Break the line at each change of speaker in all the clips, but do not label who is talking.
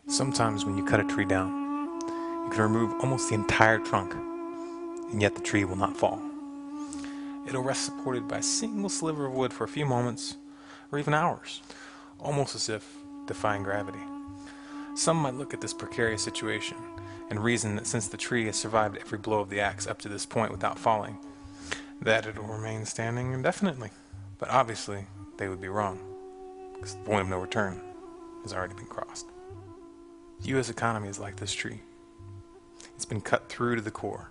Sometimes when you cut a tree down, you can remove almost the entire trunk, and yet the tree will not fall. It'll rest supported by a single sliver of wood for a few moments, or even hours, almost as if defying gravity. Some might look at this precarious situation and reason that since the tree has survived every blow of the axe up to this point without falling, that it'll remain standing indefinitely. But obviously, they would be wrong, because the point of no return has already been crossed. The U.S. economy is like this tree. It's been cut through to the core,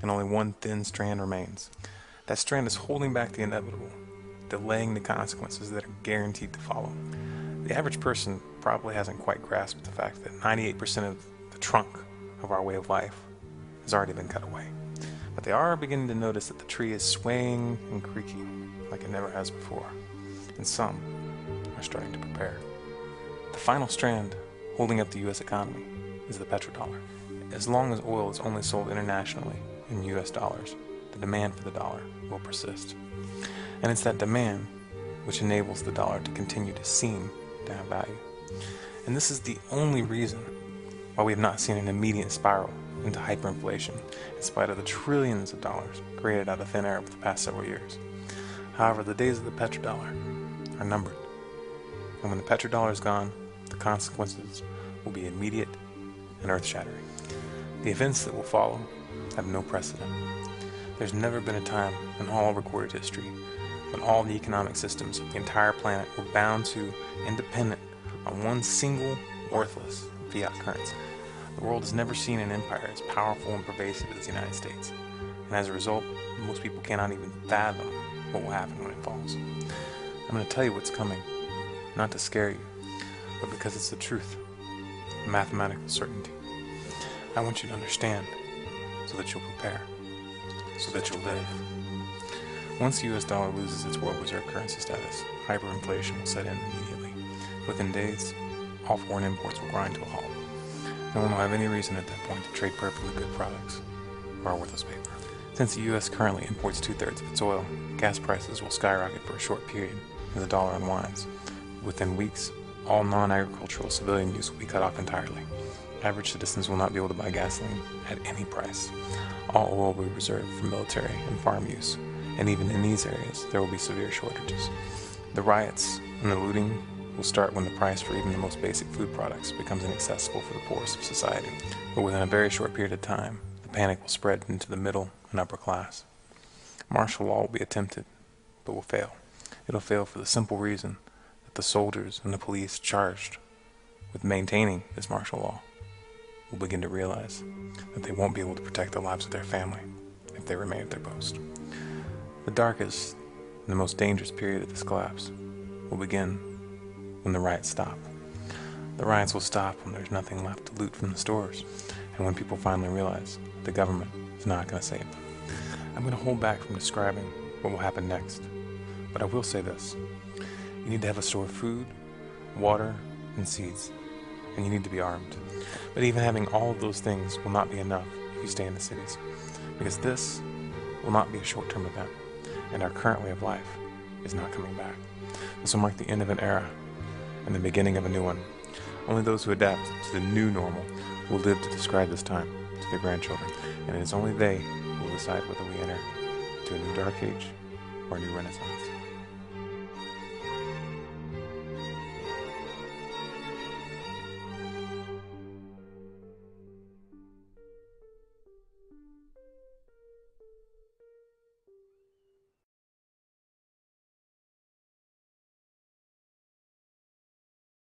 and only one thin strand remains. That strand is holding back the inevitable, delaying the consequences that are guaranteed to follow. The average person probably hasn't quite grasped the fact that 98% of the trunk of our way of life has already been cut away. But they are beginning to notice that the tree is swaying and creaking like it never has before, and some are starting to prepare. The final strand holding up the U.S. economy is the petrodollar. As long as oil is only sold internationally in U.S. dollars, the demand for the dollar will persist. And it's that demand which enables the dollar to continue to seem to have value. And this is the only reason why we have not seen an immediate spiral into hyperinflation in spite of the trillions of dollars created out of thin air over the past several years. However, the days of the petrodollar are numbered. And when the petrodollar is gone, the consequences will be immediate and earth-shattering. The events that will follow have no precedent. There's never been a time in all recorded history when all the economic systems of the entire planet were bound to and dependent on one single, worthless fiat currency. The world has never seen an empire as powerful and pervasive as the United States, and as a result, most people cannot even fathom what will happen when it falls. I'm going to tell you what's coming, not to scare you, but because it's the truth, a mathematical certainty. I want you to understand so that you'll prepare, so that you'll live. Once the US dollar loses its world reserve currency status, hyperinflation will set in immediately. Within days, all foreign imports will grind to a halt. No one will have any reason at that point to trade perfectly good products for our worthless paper. Since the US currently imports 2/3 of its oil, gas prices will skyrocket for a short period as the dollar unwinds. Within weeks, all non-agricultural civilian use will be cut off entirely. Average citizens will not be able to buy gasoline at any price. All oil will be reserved for military and farm use, and even in these areas, there will be severe shortages. The riots and the looting will start when the price for even the most basic food products becomes inaccessible for the poorest of society. But within a very short period of time, the panic will spread into the middle and upper class. Martial law will be attempted, but will fail. It'll fail for the simple reason that the soldiers and the police charged with maintaining this martial law will begin to realize that they won't be able to protect the lives of their family if they remain at their post. The darkest and the most dangerous period of this collapse will begin when the riots stop. The riots will stop when there's nothing left to loot from the stores, and when people finally realize the government is not going to save them. I'm going to hold back from describing what will happen next, but I will say this. You need to have a store of food, water, and seeds, and you need to be armed. But even having all of those things will not be enough if you stay in the cities, because this will not be a short-term event, and our current way of life is not coming back. This will mark the end of an era and the beginning of a new one. Only those who adapt to the new normal will live to describe this time to their grandchildren, and it is only they who will decide whether we enter into a new dark age or a new renaissance.